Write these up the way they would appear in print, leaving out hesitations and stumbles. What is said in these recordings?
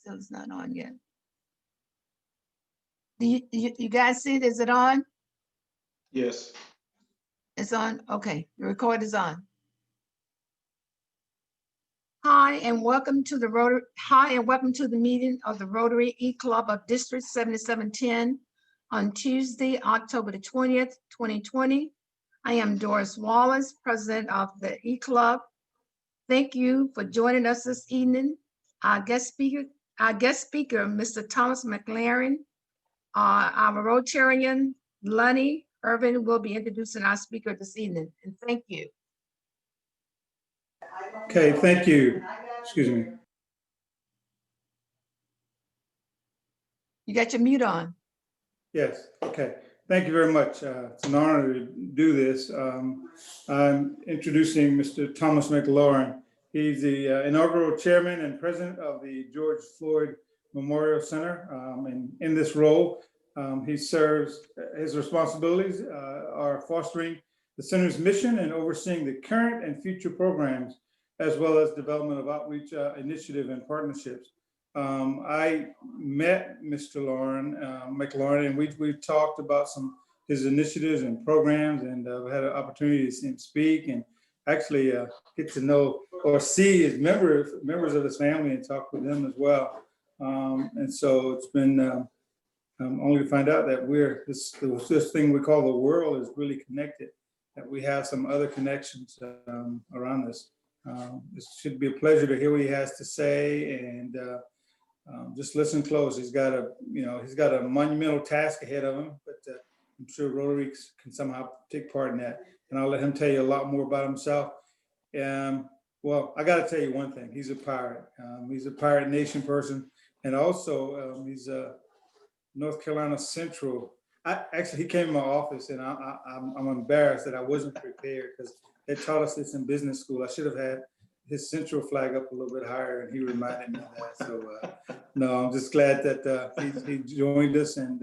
Still it's not on yet. Do you guys see it? Is it on? Yes. It's on? Okay, the record is on. Hi, and welcome to the meeting of the Rotary E-Club of District 7710 on Tuesday, October the 20th, 2020. I am Doris Wallace, president of the E-Club. Thank you for joining us this evening. Our guest speaker, Mr. Thomas McLaurin, our Rotarian, Lonnie Irvin, will be introducing our speaker this evening, and thank you. Okay, thank you. Excuse me. You got your mute on. Yes, okay. Thank you very much. It's an honor to do this. I'm introducing Mr. Thomas McLaurin. He's the inaugural chairman and president of the George Floyd Memorial Center. And in this role, he serves, his responsibilities are fostering the center's mission and overseeing the current and future programs, as well as development of outreach initiative and partnerships. I met Mr. McLaurin, and we talked about his initiatives and programs, and we had an opportunity to see him speak and actually get to know or see his members of his family and talk with them as well. And so it's been only to find out that this thing we call the world is really connected, that we have some other connections around this. This should be a pleasure to hear what he has to say, and just listen close. He's got a monumental task ahead of him, but I'm sure Rotary can somehow take part in that. And I'll let him tell you a lot more about himself. Well, I got to tell you one thing. He's a pirate. He's a Pirate Nation person, and also he's a North Carolina Central. He came to my office, and I'm embarrassed that I wasn't prepared, because they taught us this in business school. I should have had his Central flag up a little bit higher, and he reminded me of that. So no, I'm just glad that he joined us, and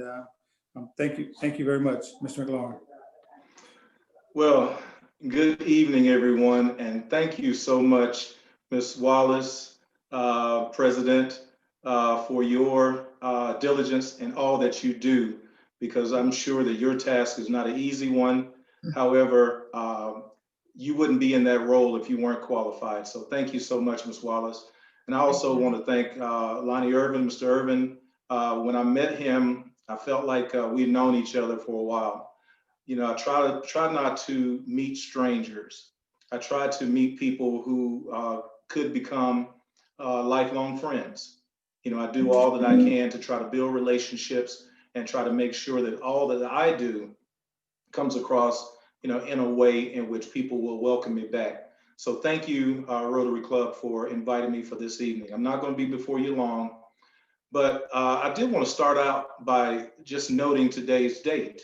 thank you very much, Mr. McLaurin. Well, good evening, everyone, and thank you so much, Ms. Wallace, President, for your diligence and all that you do, because I'm sure that your task is not an easy one. However, you wouldn't be in that role if you weren't qualified. So thank you so much, Ms. Wallace. And I also want to thank Lonnie Irvin, Mr. Irvin. When I met him, I felt like we'd known each other for a while. You know, I try not to meet strangers. I try to meet people who could become lifelong friends. You know, I do all that I can to try to build relationships and try to make sure that all that I do comes across, you know, in a way in which people will welcome me back. So thank you, Rotary Club, for inviting me for this evening. I'm not going to be before you long, but I did want to start out by just noting today's date.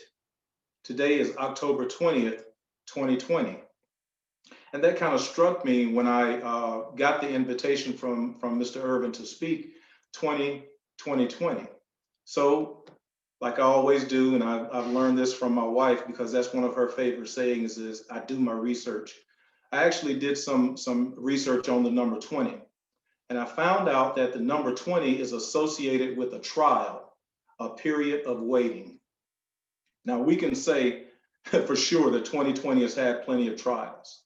Today is October 20th, 2020. And that kind of struck me when I got the invitation from Mr. Irvin to speak 2020. So, like I always do, and I've learned this from my wife, because that's one of her favorite sayings, is I do my research. I actually did some research on the number 20. And I found out that the number 20 is associated with a trial, a period of waiting. Now, we can say for sure that 2020 has had plenty of trials.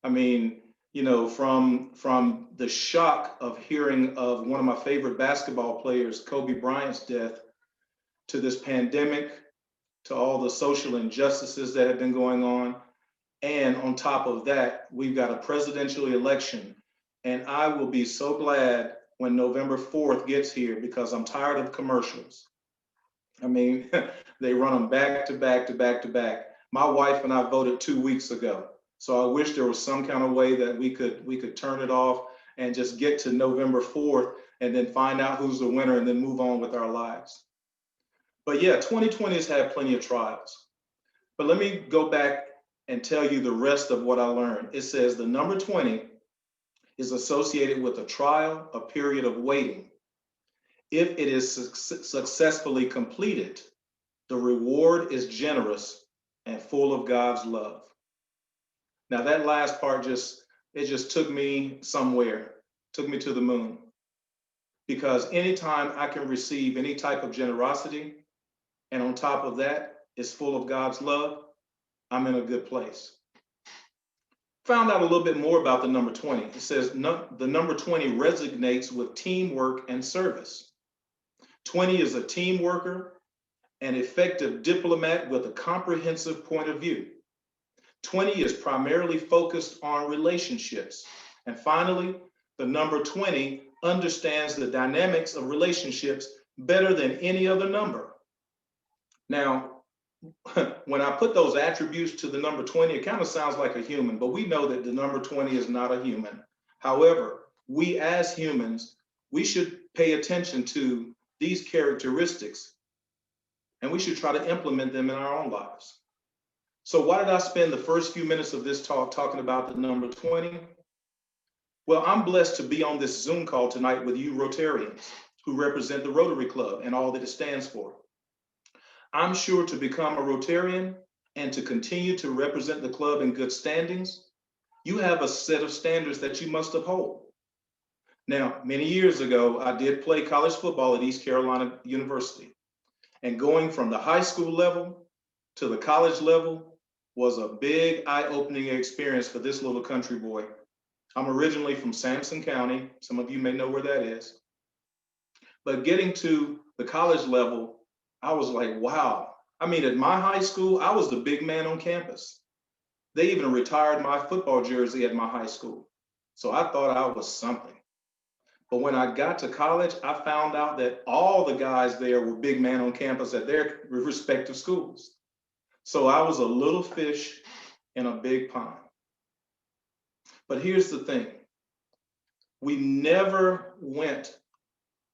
I mean, you know, from the shock of hearing of one of my favorite basketball players, Kobe Bryant's death, to this pandemic, to all the social injustices that have been going on. And on top of that, we've got a presidential election. And I will be so glad when November 4th gets here, because I'm tired of commercials. I mean, they run them back to back to back to back. My wife and I voted 2 weeks ago. So I wish there was some kind of way that we could turn it off and just get to November 4th and then find out who's the winner and then move on with our lives. But yeah, 2020 has had plenty of trials. But let me go back and tell you the rest of what I learned. It says the number 20 is associated with a trial, a period of waiting. If it is successfully completed, the reward is generous and full of God's love. Now that last part just took me somewhere, took me to the moon. because anytime I can receive any type of generosity, and on top of that, it's full of God's love, I'm in a good place. Found out a little bit more about the number 20. It says the number 20 resonates with teamwork and service. 20 is a team worker, an effective diplomat with a comprehensive point of view. 20 is primarily focused on relationships. And finally, the number 20 understands the dynamics of relationships better than any other number. Now, when I put those attributes to the number 20, it kind of sounds like a human, but we know that the number 20 is not a human. However, we as humans, we should pay attention to these characteristics, and we should try to implement them in our own lives. So why did I spend the first few minutes of this talk talking about the number 20? Well, I'm blessed to be on this Zoom call tonight with you Rotarians who represent the Rotary Club and all that it stands for. I'm sure to become a Rotarian and to continue to represent the club in good standings, you have a set of standards that you must uphold. Now, many years ago, I did play college football at East Carolina University, and going from the high school level to the college level was a big eye-opening experience for this little country boy. I'm originally from Sampson County. Some of you may know where that is. But getting to the college level, I was like, wow. I mean, at my high school, I was the big man on campus. They even retired my football jersey at my high school. So I thought I was something. But when I got to college, I found out that all the guys there were big man on campus at their respective schools. So I was a little fish in a big pond. But here's the thing. We never went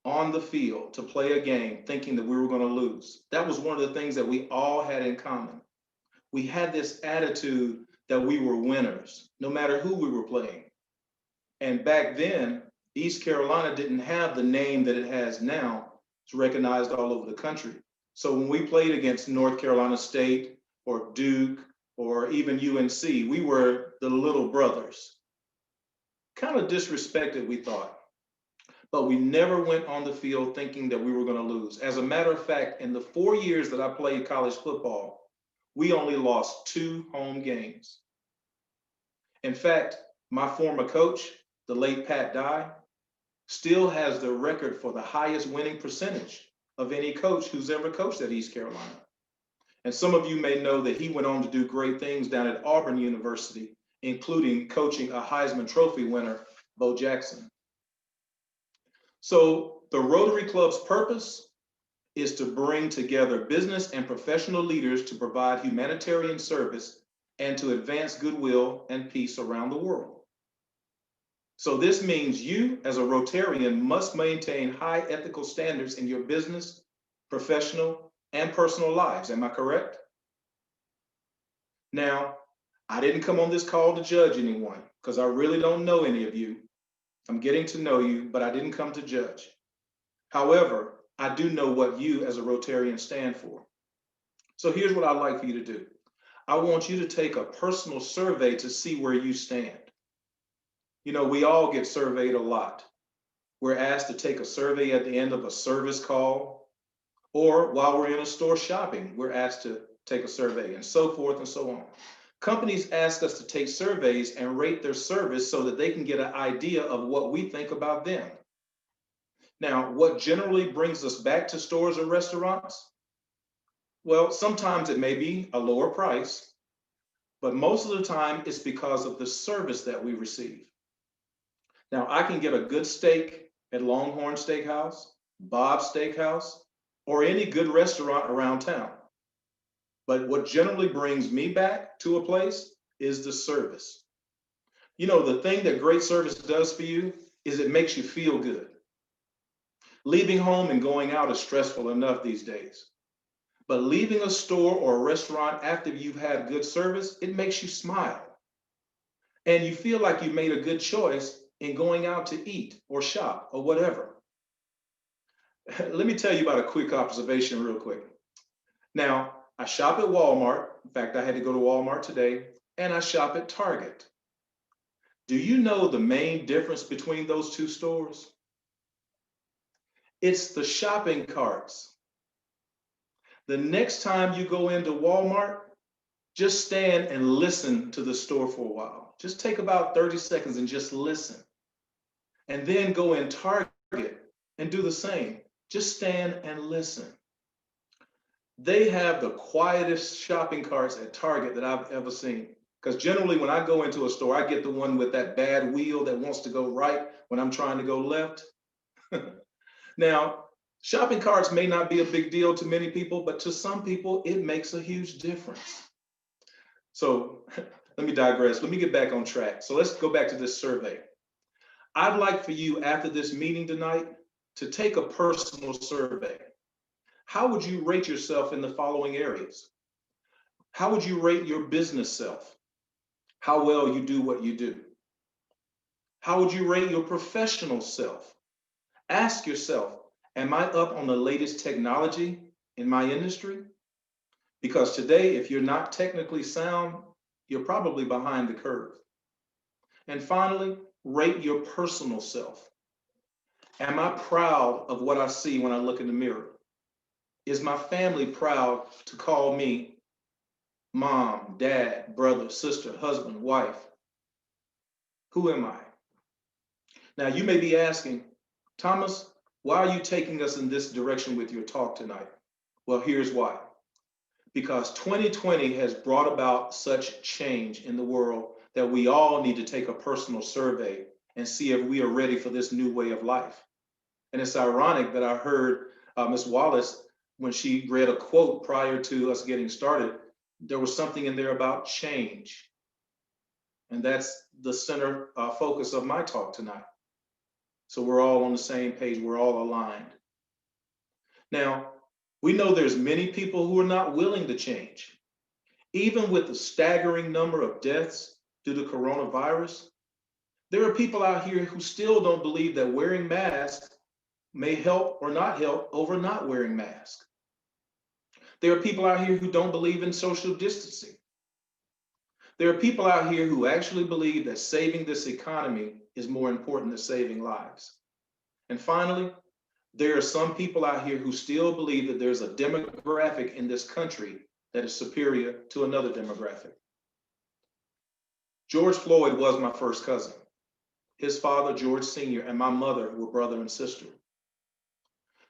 on the field to play a game thinking that we were going to lose. That was one of the things that we all had in common. We had this attitude that we were winners, no matter who we were playing. And back then, East Carolina didn't have the name that it has now. It's recognized all over the country. So when we played against North Carolina State or Duke or even UNC, we were the little brothers. Kind of disrespected, we thought. But we never went on the field thinking that we were going to lose. As a matter of fact, in the 4 years that I played college football, we only lost 2 home games. In fact, my former coach, the late Pat Dye, still has the record for the highest winning percentage of any coach who's ever coached at East Carolina. And some of you may know that he went on to do great things down at Auburn University, including coaching a Heisman Trophy winner, Bo Jackson. So the Rotary Club's purpose is to bring together business and professional leaders to provide humanitarian service and to advance goodwill and peace around the world. So this means you as a Rotarian must maintain high ethical standards in your business, professional, and personal lives. Am I correct? Now, I didn't come on this call to judge anyone because I really don't know any of you. I'm getting to know you, but I didn't come to judge. However, I do know what you as a Rotarian stand for. So here's what I'd like for you to do. I want you to take a personal survey to see where you stand. You know, we all get surveyed a lot. We're asked to take a survey at the end of a service call, or while we're in a store shopping, we're asked to take a survey, and so forth and so on. Companies ask us to take surveys and rate their service so that they can get an idea of what we think about them. Now, what generally brings us back to stores or restaurants? Well, sometimes it may be a lower price, but most of the time it's because of the service that we receive. Now, I can get a good steak at Longhorn Steakhouse, Bob's Steakhouse, or any good restaurant around town. But what generally brings me back to a place is the service. You know, the thing that great service does for you is it makes you feel good. Leaving home and going out is stressful enough these days. But leaving a store or a restaurant after you've had good service, it makes you smile. And you feel like you made a good choice in going out to eat or shop or whatever. Let me tell you about a quick observation real quick. Now, I shop at Walmart. In fact, I had to go to Walmart today, and I shop at Target. Do you know the main difference between those two stores? It's the shopping carts. The next time you go into Walmart, just stand and listen to the store for a while. Just take about 30 seconds and just listen. And then go in Target and do the same. Just stand and listen. They have the quietest shopping carts at Target that I've ever seen. Because generally when I go into a store, I get the one with that bad wheel that wants to go right when I'm trying to go left. Now, shopping carts may not be a big deal to many people, but to some people, it makes a huge difference. So let me digress. Let me get back on track. So let's go back to this survey. I'd like for you after this meeting tonight to take a personal survey. How would you rate yourself in the following areas? How would you rate your business self? How well you do what you do? How would you rate your professional self? Ask yourself, am I up on the latest technology in my industry? Because today, if you're not technically sound, you're probably behind the curve. And finally, rate your personal self. Am I proud of what I see when I look in the mirror? Is my family proud to call me mom, dad, brother, sister, husband, wife? Who am I? Now, you may be asking, Thomas, why are you taking us in this direction with your talk tonight? Well, here's why. Because 2020 has brought about such change in the world that we all need to take a personal survey and see if we are ready for this new way of life. And it's ironic that I heard Ms. Wallace, when she read a quote prior to us getting started, there was something in there about change. And that's the center focus of my talk tonight. So we're all on the same page, we're all aligned. Now, we know there's many people who are not willing to change. Even with the staggering number of deaths due to coronavirus, there are people out here who still don't believe that wearing masks may help or not help over not wearing masks. There are people out here who don't believe in social distancing. There are people out here who actually believe that saving this economy is more important than saving lives. And finally, there are some people out here who still believe that there's a demographic in this country that is superior to another demographic. George Floyd was my first cousin. His father, George Sr., and my mother were brother and sister.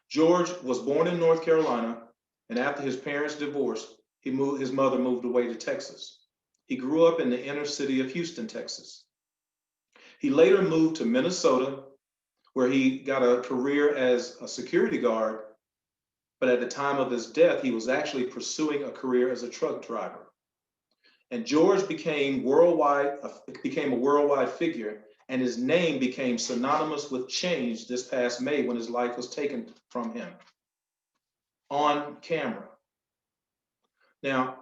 George was born in North Carolina, and after his parents divorced, his mother moved away to Texas. He grew up in the inner city of Houston, Texas. He later moved to Minnesota, where he got a career as a security guard, but at the time of his death, he was actually pursuing a career as a truck driver. And George became a worldwide figure, and his name became synonymous with change this past May when his life was taken from him on camera. Now,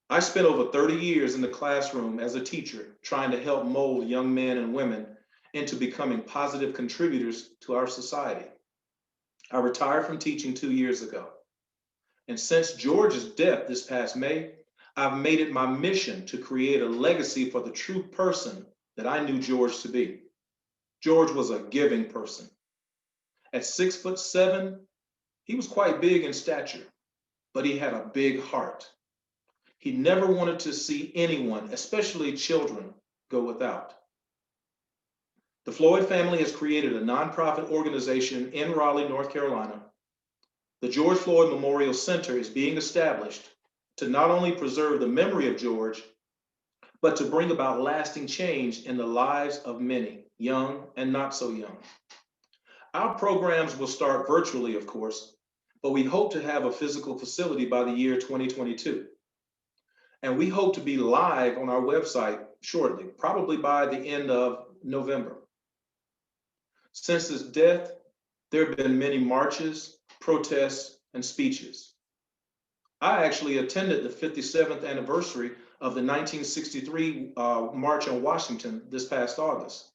I spent over 30 years in the classroom as a teacher trying to help mold young men and women into becoming positive contributors to our society. I retired from teaching 2 years ago. And since George's death this past May, I've made it my mission to create a legacy for the true person that I knew George to be. George was a giving person. At 6'7", he was quite big in stature, but he had a big heart. He never wanted to see anyone, especially children, go without. The Floyd family has created a nonprofit organization in Raleigh, North Carolina. The George Floyd Memorial Center is being established to not only preserve the memory of George, but to bring about lasting change in the lives of many, young and not so young. Our programs will start virtually, of course, but we hope to have a physical facility by the year 2022. And we hope to be live on our website shortly, probably by the end of November. Since his death, there have been many marches, protests, and speeches. I actually attended the 57th anniversary of the 1963 March on Washington this past August.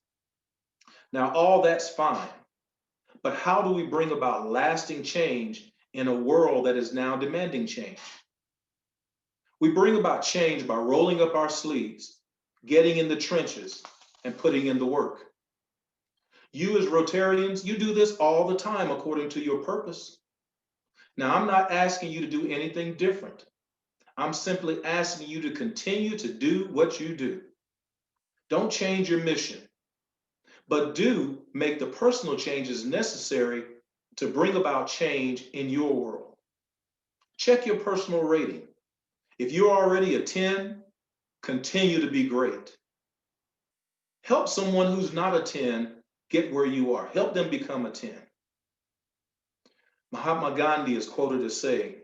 Now, all that's fine, but how do we bring about lasting change in a world that is now demanding change? We bring about change by rolling up our sleeves, getting in the trenches, and putting in the work. You as Rotarians, you do this all the time according to your purpose. Now, I'm not asking you to do anything different. I'm simply asking you to continue to do what you do. Don't change your mission, but do make the personal changes necessary to bring about change in your world. Check your personal rating. If you're already a 10, continue to be great. Help someone who's not a 10 get where you are. Help them become a 10. Mahatma Gandhi is quoted as saying,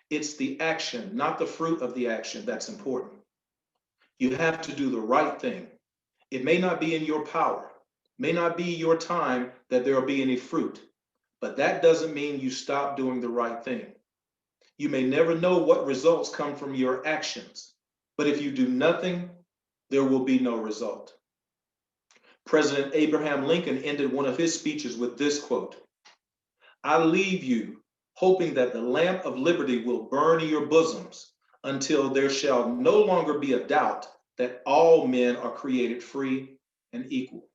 "It's the action, not the fruit of the action, that's important." You have to do the right thing. It may not be in your power, may not be your time that there will be any fruit, but that doesn't mean you stop doing the right thing. You may never know what results come from your actions, but if you do nothing, there will be no result. President Abraham Lincoln ended one of his speeches with this quote, "I leave you hoping that the lamp of liberty will burn in your bosoms until there shall no longer be a doubt that all men are created free and equal."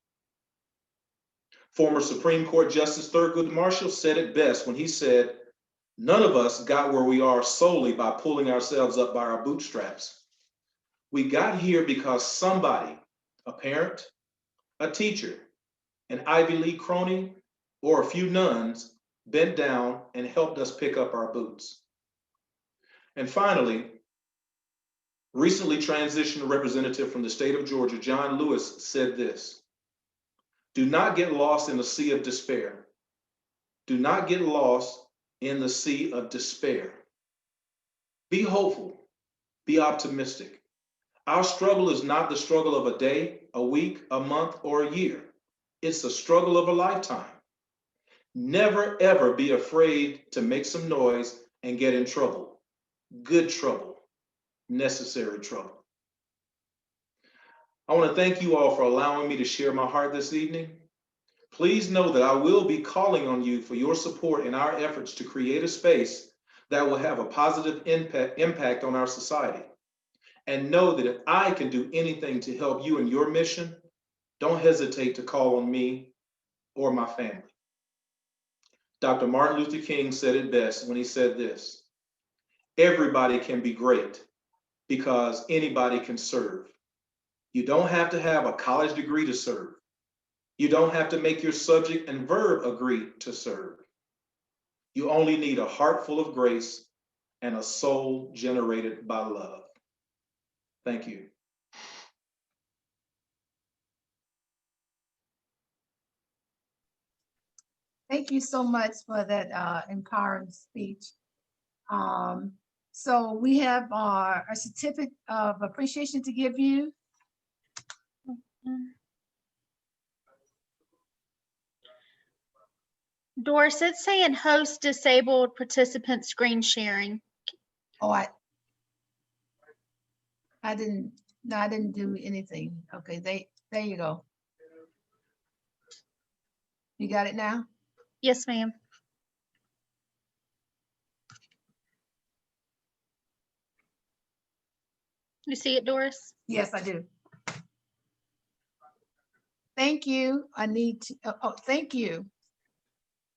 Former Supreme Court Justice Thurgood Marshall said it best when he said, "None of us got where we are solely by pulling ourselves up by our bootstraps. We got here because somebody, a parent, a teacher, an Ivy League crony, or a few nuns bent down and helped us pick up our boots." And finally, recently transitioned representative from the state of Georgia, John Lewis, said this, "Do not get lost in the sea of despair. Do not get lost in the sea of despair. Be hopeful, be optimistic. Our struggle is not the struggle of a day, a week, a month, or a year. It's the struggle of a lifetime. Never, ever be afraid to make some noise and get in trouble. Good trouble, necessary trouble." I want to thank you all for allowing me to share my heart this evening. Please know that I will be calling on you for your support in our efforts to create a space that will have a positive impact on our society. And know that if I can do anything to help you in your mission, don't hesitate to call on me or my family. Dr. Martin Luther King said it best when he said this, "Everybody can be great because anybody can serve. You don't have to have a college degree to serve. You don't have to make your subject and verb agree to serve. You only need a heart full of grace and a soul generated by love." Thank you. Thank you so much for that empowering speech. So we have a certificate of appreciation to give you. Doris, it's saying host disabled participant screen sharing. Oh, I didn't, no, I didn't do anything. Okay, there you go. You got it now? Yes, ma'am. You see it, Doris? Yes, I do. Thank you. I need to, thank you.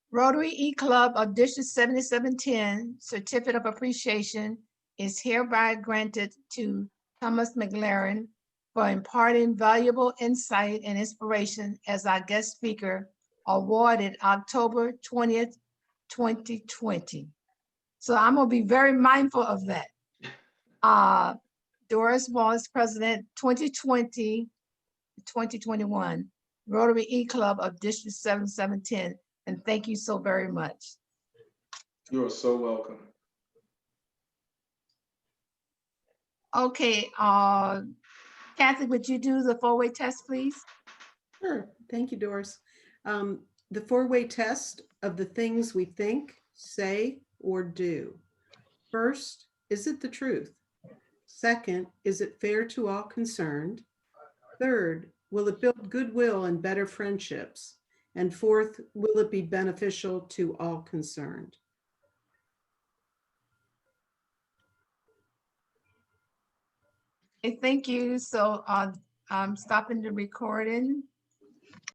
Rotary E Club of District 7710 Certificate of Appreciation is hereby granted to Thomas McLaurin for imparting valuable insight and inspiration as our guest speaker, awarded October 20th, 2020. So I'm gonna be very mindful of that. Doris Wallace, President, 2020, 2021, Rotary E Club of District 7710. And thank you so very much. You are so welcome. Okay, Kathy, would you do the four-way test, please? Sure. Thank you, Doris. The four-way test of the things we think, say, or do. First, is it the truth? Second, is it fair to all concerned? Third, will it build goodwill and better friendships? And fourth, will it be beneficial to all concerned? Okay, thank you. So I'm stopping the recording.